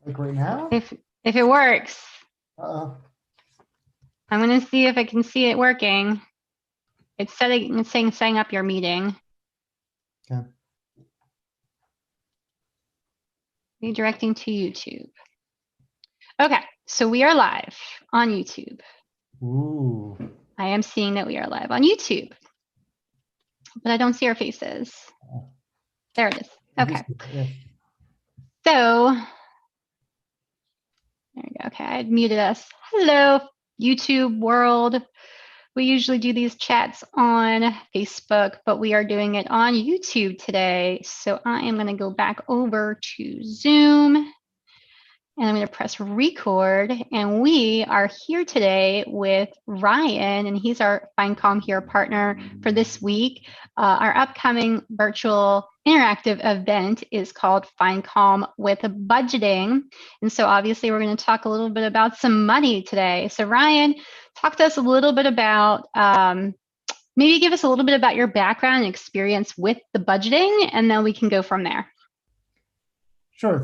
Like right now? If it works, Uh-oh. I'm going to see if I can see it working. It's saying setting up your meeting. Okay. Redirecting to YouTube. Okay, so we are live on YouTube. Ooh. I am seeing that we are live on YouTube, but I don't see our faces. There it is. Okay. Yeah. So, there we go. Okay, I had muted us. Hello, YouTube world. We usually do these chats on Facebook, but we are doing it on YouTube today. So I am going to go back over to Zoom and I'm going to press record. And we are here today with Ryan, and he's our FindCom Here partner for this week. Our upcoming virtual interactive event is called FindCom with Budgeting. And so obviously we're going to talk a little bit about some money today. So Ryan, talk to us a little bit about, maybe give us a little bit about your background and experience with the budgeting, and then we can go from there. Sure.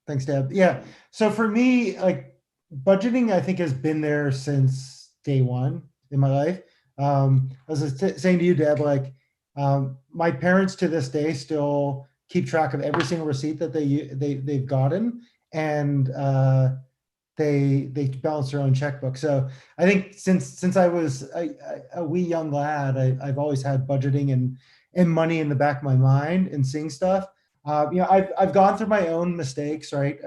Thanks, Deb. Yeah. So for me, like budgeting, I think has been there since day one in my life. As I was saying to you, Deb, like my parents to this day still keep track of every single receipt that they've gotten, and they balance their own checkbook. So I think since I was a wee young lad, I've always had budgeting and money in the back of my mind and seeing stuff. I've gone through my own mistakes, right?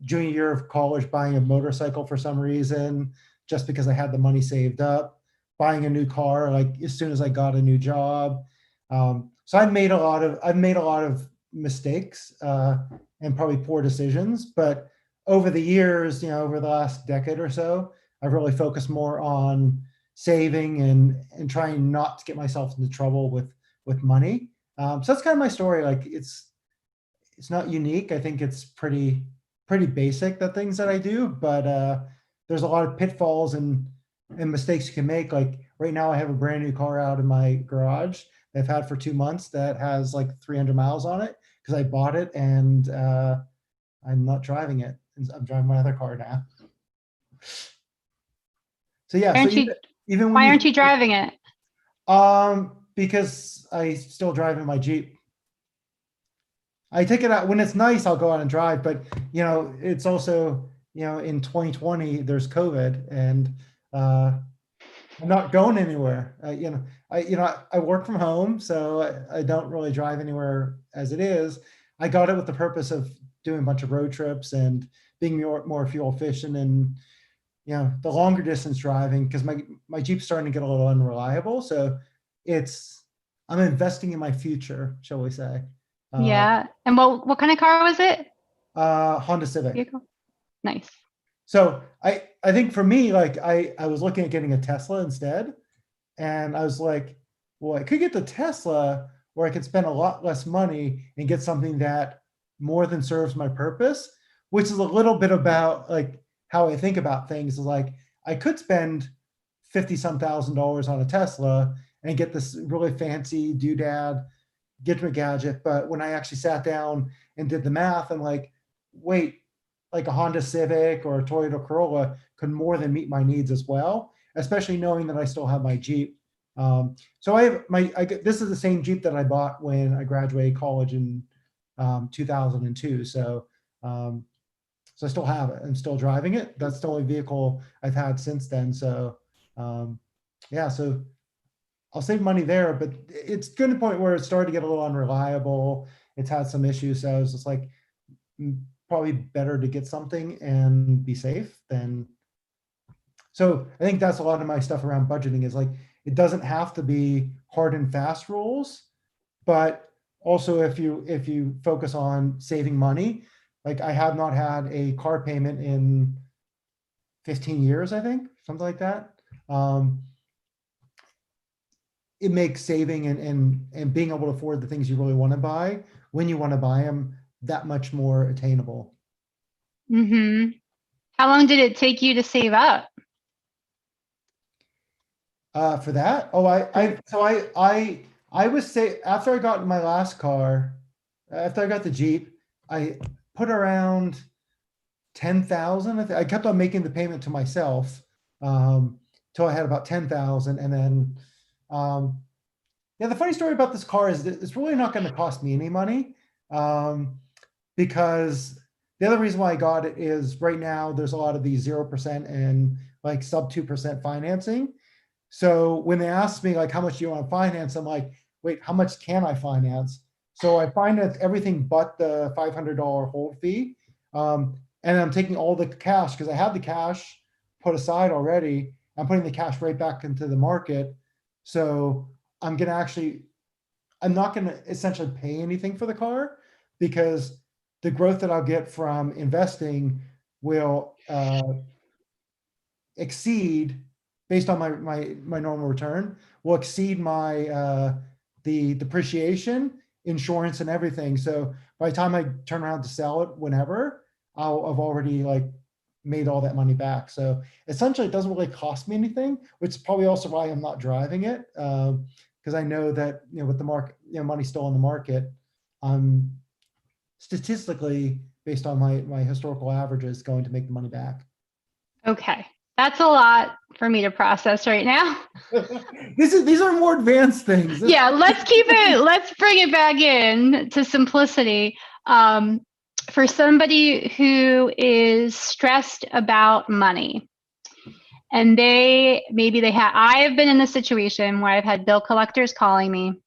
Junior year of college, buying a motorcycle for some reason, just because I had the money saved up, buying a new car, like as soon as I got a new job. So I've made a lot of mistakes and probably poor decisions, but over the years, over the last decade or so, I've really focused more on saving and trying not to get myself into trouble with money. So that's kind of my story. Like it's not unique. I think it's pretty basic, the things that I do, but there's a lot of pitfalls and mistakes you can make. Like right now I have a brand new car out in my garage that I've had for 2 months that has like 300 miles on it because I bought it and I'm not driving it. I'm driving my other car now. So yeah, even when why aren't you driving it? Because I still drive in my Jeep. I take it out when it's nice, I'll go out and drive, but it's also, in 2020 there's COVID and I'm not going anywhere. I work from home, so I don't really drive anywhere as it is. I got it with the purpose of doing a bunch of road trips and being more fuel efficient and the longer distance driving, because my Jeep's starting to get a little unreliable. So I'm investing in my future, shall we say. Yeah. And what kind of car was it? Honda Civic. Vehicle? Nice. So I think for me, like I was looking at getting a Tesla instead. And I was like, well, I could get the Tesla where I could spend a lot less money and get something that more than serves my purpose, which is a little bit about like how I think about things. Is like I could spend $50-some thousand on a Tesla and get this really fancy doodad Gitmo gadget, but when I actually sat down and did the math, I'm like, wait, like a Honda Civic or a Toyota Corolla could more than meet my needs as well, especially knowing that I still have my Jeep. So this is the same Jeep that I bought when I graduated college in 2002. So I still have it. I'm still driving it. That's the only vehicle I've had since then. So yeah, so I'll save money there, but it's getting to the point where it's starting to get a little unreliable. It's had some issues. So I was just like, probably better to get something and be safe than. So I think that's a lot of my stuff around budgeting is like, it doesn't have to be hard and fast rules, but also if you focus on saving money, like I have not had a car payment in 15 years, I think, something like that. It makes saving and being able to afford the things you really want to buy when you want to buy them that much more attainable. Mm-hmm. How long did it take you to save up? For that? Oh, I was say after I got my last car, after I got the Jeep, put around 10,000. I kept on making the payment to myself till I had about 10,000. And then, yeah, the funny story about this car is that it's really not going to cost me any money, because the other reason why I got it is right now there's a lot of these 0% and like sub 2% financing. So when they ask me like, how much do you want to finance? I'm like, wait, how much can I finance? So I finance everything but the $500 hold fee. And I'm taking all the cash because I have the cash put aside already. I'm putting the cash right back into the market. So I'm not going to essentially pay anything for the car, because the growth that I'll get from investing will exceed, based on my normal return, will exceed my the depreciation, insurance, and everything. So by the time I turn around to sell it, whenever, I've already like made all that money back. So essentially, it doesn't really cost me anything, which is probably also why I'm not driving it, because I know that with the market, money still in the market, I'm statistically, based on my historical averages, going to make the money back. Okay. That's a lot for me to process right now. These are more advanced things. Yeah, let's bring it back in to simplicity. For somebody who is stressed about money, and I have been in a situation where I've had bill collectors calling me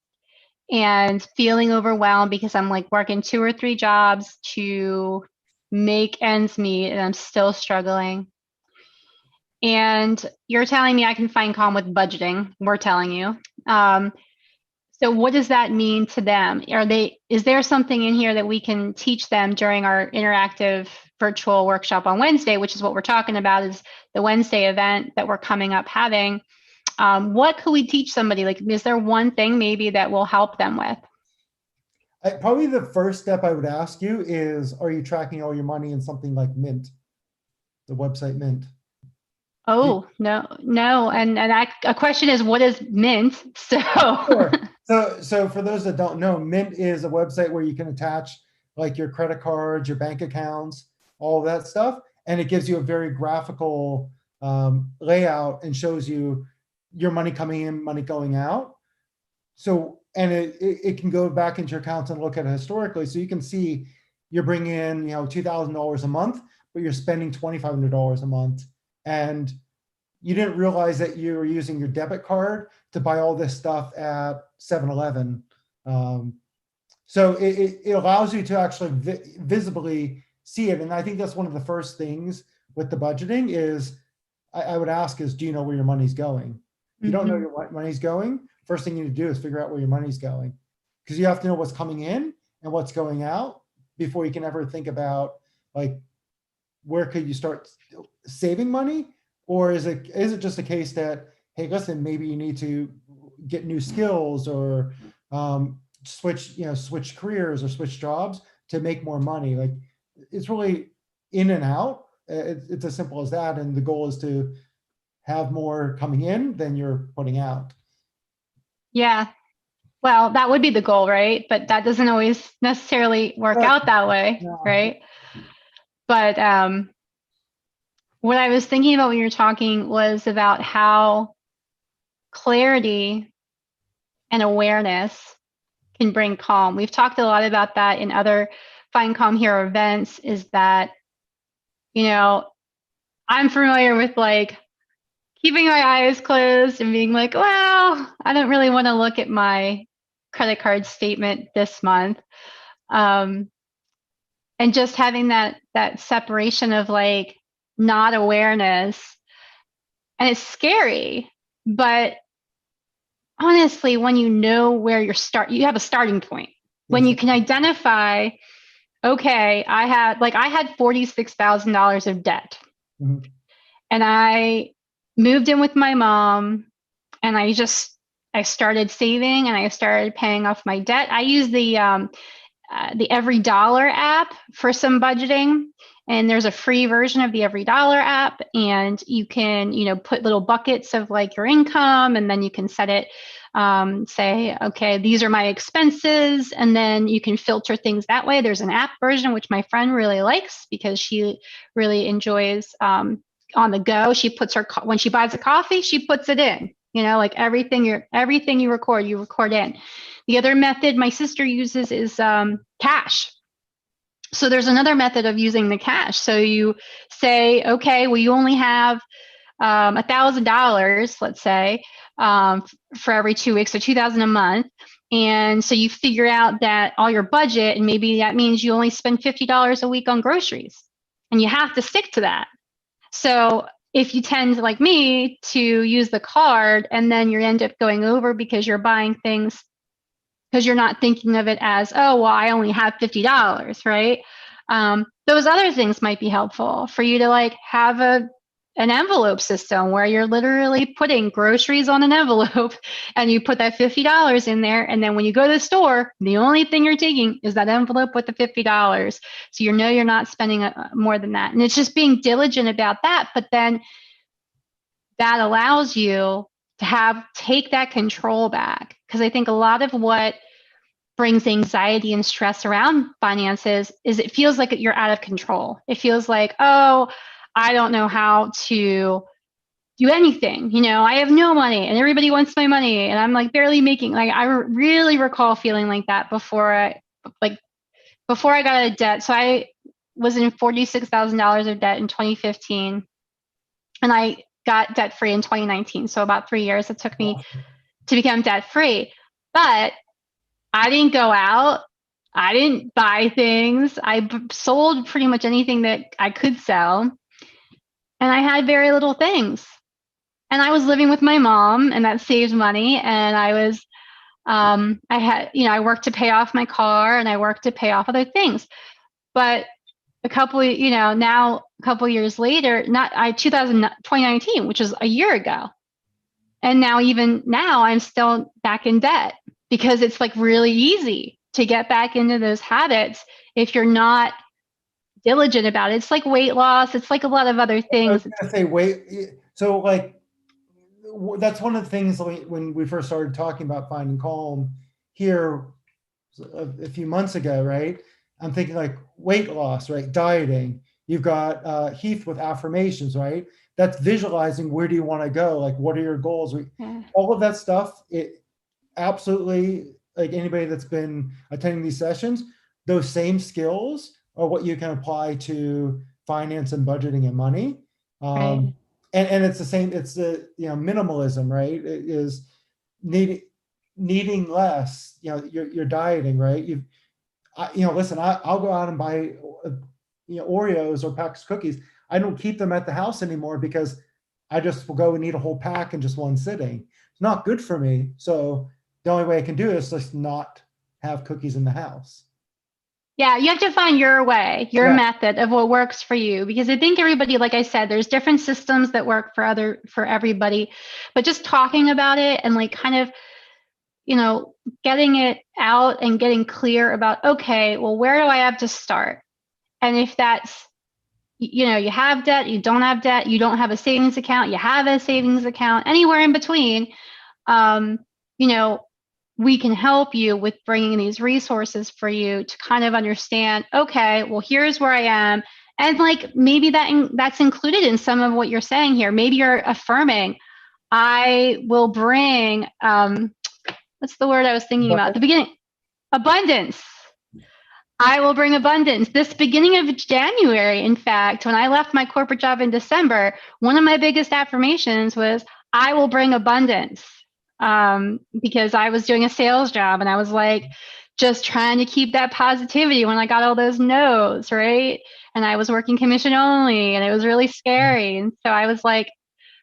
and feeling overwhelmed because I'm like working 2 or 3 jobs to make ends meet and I'm still struggling. And you're telling me I can find calm with budgeting. We're telling you. So what does that mean to them? Is there something in here that we can teach them during our interactive virtual workshop on Wednesday, which is what we're talking about, is the Wednesday event that we're coming up having? What could we teach somebody? Like, is there one thing maybe that will help them with? Probably the first step I would ask you is, are you tracking all your money in something like Mint, the website Mint? Oh, no. And a question is, what is Mint? Sure. So for those that don't know, Mint is a website where you can attach like your credit cards, your bank accounts, all of that stuff. And it gives you a very graphical layout and shows you your money coming in, money going out. So, and it can go back into your accounts and look at it historically. So you can see you're bringing in, $2,000 a month, but you're spending $2,500 a month. And you didn't realize that you were using your debit card to buy all this stuff at 7-Eleven. So it allows you to actually visibly see it. And I think that's one of the first things with the budgeting is I would ask is, do you know where your money's going? If you don't know where money's going, first thing you need to do is figure out where your money's going, because you have to know what's coming in and what's going out before you can ever think about like, where could you start saving money? Or is it just a case that, hey, listen, maybe you need to get new skills or switch careers or switch jobs to make more money? Like, it's really in and out. It's as simple as that. And the goal is to have more coming in than you're putting out. Yeah. Well, that would be the goal, right? But that doesn't always necessarily work out that way, No. right? But what I was thinking about when you were talking was about how clarity and awareness can bring calm. We've talked a lot about that in other Find Calm Here events, is that, I'm familiar with like keeping my eyes closed and being like, well, I don't really want to look at my credit card statement this month. And just having that separation of like not awareness. And it's scary, but honestly, when you know where you have a starting point. When you can identify, okay, I had $46,000 of debt. Mm-hmm. And I moved in with my mom, and I started saving and I started paying off my debt. I use the Every Dollar app for some budgeting, and there's a free version of the Every Dollar app, and you can put little buckets of like your income, and then you can set it say, okay, these are my expenses, and then you can filter things that way. There's an app version, which my friend really likes because she really enjoys on the go. She puts when she buys a coffee, she puts it in, like everything you record in. The other method my sister uses is cash. So there's another method of using the cash. So you say, okay, well, you only have $1,000, let's say, for every 2 weeks, so $2,000 a month. And so you figure out that all your budget, and maybe that means you only spend $50 a week on groceries, and you have to stick to that. So if you tend, like me, to use the card and then you end up going over because you're buying things because you're not thinking of it as, oh, well, I only have $50, right? Those other things might be helpful for you to like have an envelope system where you're literally putting groceries on an envelope and you put that $50 in there. And then when you go to the store, the only thing you're taking is that envelope with the $50. So you're not spending more than that. And it's just being diligent about that. But then that allows you to take that control back. Because I think a lot of what brings anxiety and stress around finances is it feels like you're out of control. It feels like, oh, I don't know how to do anything. I have no money and everybody wants my money and I'm like barely making, like, I really recall feeling like that before I got out of debt. So I was in $46,000 of debt in 2015 and I got debt free in 2019. So about 3 years it took me to become debt free. But I didn't go out. I didn't buy things. I sold pretty much anything that I could sell. And I had very little things. And I was living with my mom, and that saved money. And I worked to pay off my car and I worked to pay off other things. But a couple years later, 2019, which was a year ago. And even now I'm still back in debt because it's like really easy to get back into those habits if you're not diligent about it. It's like weight loss. It's like a lot of other things. I was gonna say weight. So like, that's one of the things when we first started talking about finding calm here a few months ago, right? I'm thinking like weight loss, right? Dieting. You've got Heath with affirmations, right? That's visualizing where do you want to go? Like, what are your goals? All of that stuff, it absolutely, like anybody that's been attending these sessions, those same skills are what you can apply to finance and budgeting and money. Right. And it's the same, it's the, minimalism, right? It is needing less, you're dieting, right? Listen, I'll go out and buy, Oreos or packs of cookies. I don't keep them at the house anymore because I just will go and eat a whole pack in just one sitting. It's not good for me. So the only way I can do it is just not have cookies in the house. Yeah, you have to find your way, your method of what works for you. Because I think everybody, like I said, there's different systems that work for everybody. But just talking about it and like kind of, getting it out and getting clear about, okay, well, where do I have to start? And if that's, you have debt, you don't have debt, you don't have a savings account, you have a savings account, anywhere in between, we can help you with bringing these resources for you to kind of understand, okay, well, here's where I am. And like, maybe that's included in some of what you're saying here. Maybe you're affirming, I will bring, what's the word I was thinking about at the beginning? Abundance. I will bring abundance. This beginning of January, in fact, when I left my corporate job in December, one of my biggest affirmations was, I will bring abundance. Because I was doing a sales job and I was like, just trying to keep that positivity when I got all those no's, right? And I was working commission only and it was really scary. And so I was like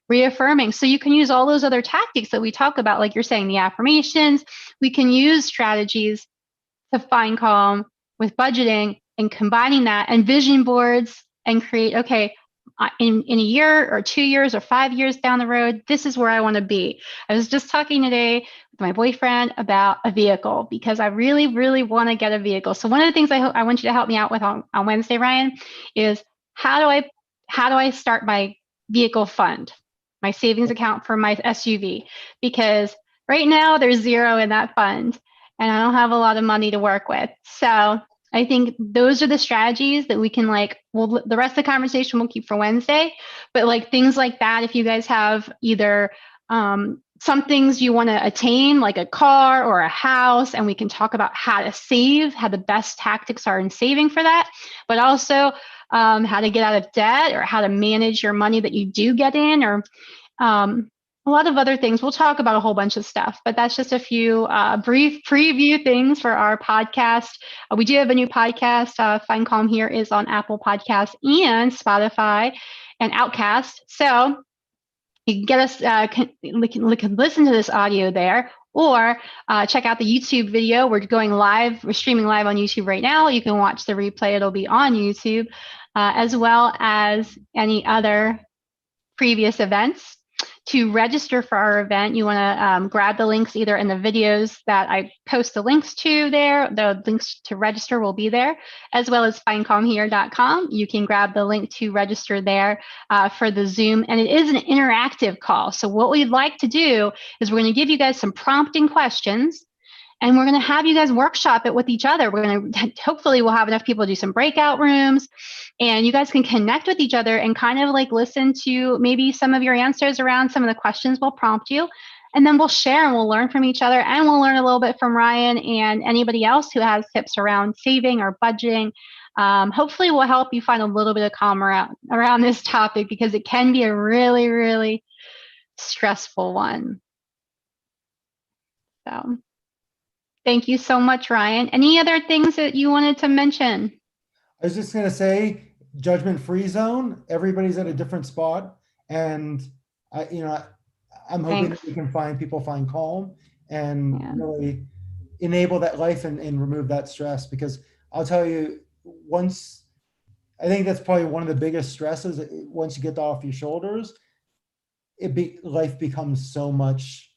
reaffirming. So you can use all those other tactics that we talk about, like you're saying, the affirmations. We can use strategies to find calm with budgeting and combining that and vision boards and create, okay, in a year or 2 years or 5 years down the road, this is where I want to be. I was just talking today with my boyfriend about a vehicle because I really, really want to get a vehicle. So one of the things I want you to help me out with on Wednesday, Ryan, is how do I start my vehicle fund, my savings account for my SUV? Because Right now, there's zero in that fund, and I don't have a lot of money to work with. So I think those are the strategies that we can well, the rest of the conversation we'll keep for Wednesday, but things like that, if you guys have either some things you want to attain, like a car or a house, and we can talk about how to save, how the best tactics are in saving for that, but also how to get out of debt or how to manage your money that you do get in, or a lot of other things. We'll talk about a whole bunch of stuff, but that's just a few brief preview things for our podcast. We do have a new podcast. Find Calm Here is on Apple Podcasts and Spotify and Outcast. So you can get us, can listen to this audio there, or check out the YouTube video. We're going live. We're streaming live on YouTube right now. You can watch the replay. It'll be on YouTube, as well as any other previous events. To register for our event, you want to grab the links either in the videos that I post the links to there. The links to register will be there, as well as findcalmhere.com. You can grab the link to register there for the Zoom, and it is an interactive call. So what we'd like to do is we're going to give you guys some prompting questions, and we're going to have you guys workshop it with each other. We're going to, hopefully we'll have enough people to do some breakout rooms, and you guys can connect with each other and kind of listen to maybe some of your answers around some of the questions we'll prompt you. And then we'll share and we'll learn from each other, and we'll learn a little bit from Ryan and anybody else who has tips around saving or budgeting. Hopefully we'll help you find a little bit of calm around this topic, because it can be a really, really stressful one. So thank you so much, Ryan. Any other things that you wanted to mention? I was just going to say, judgment-free zone. Everybody's at a different spot, and I'm hoping that we can find calm and really enable that life and remove that stress. Because I'll tell you, I think that's probably one of the biggest stresses. Once you get that off your shoulders, life becomes so much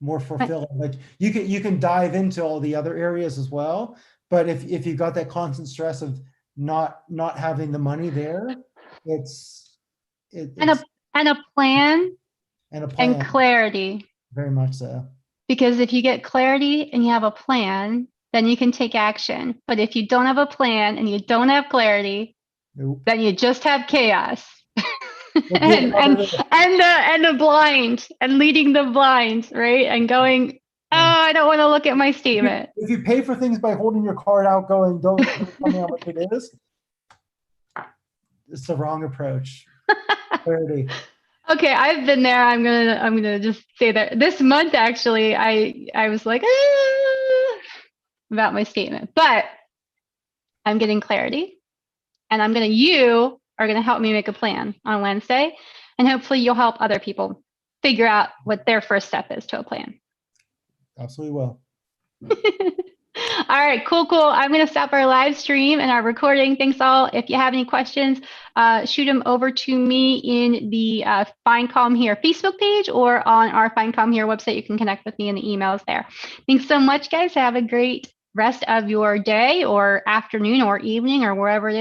more fulfilling. Like you can dive into all the other areas as well, but if you've got that constant stress of not having the money there, it's and a plan and clarity. Very much so. Because if you get clarity and you have a plan, then you can take action. But if you don't have a plan and you don't have clarity, nope, then you just have chaos. and the blind, and leading the blind, right? And going, oh, I don't want to look at my statement. If you pay for things by holding your card out, going, don't tell me how much it is, it's the wrong approach. Clarity. Okay, I've been there. I'm gonna just say that this month, actually, I was like about my statement, but I'm getting clarity, and you are gonna help me make a plan on Wednesday, and hopefully you'll help other people figure out what their first step is to a plan. Absolutely will. All right, cool. I'm going to stop our live stream and our recording. Thanks all. If you have any questions, shoot them over to me in the Find Calm Here Facebook page, or on our Find Calm Here website. You can connect with me in the emails there. Thanks so much, guys. Have a great rest of your day or afternoon or evening or wherever it is.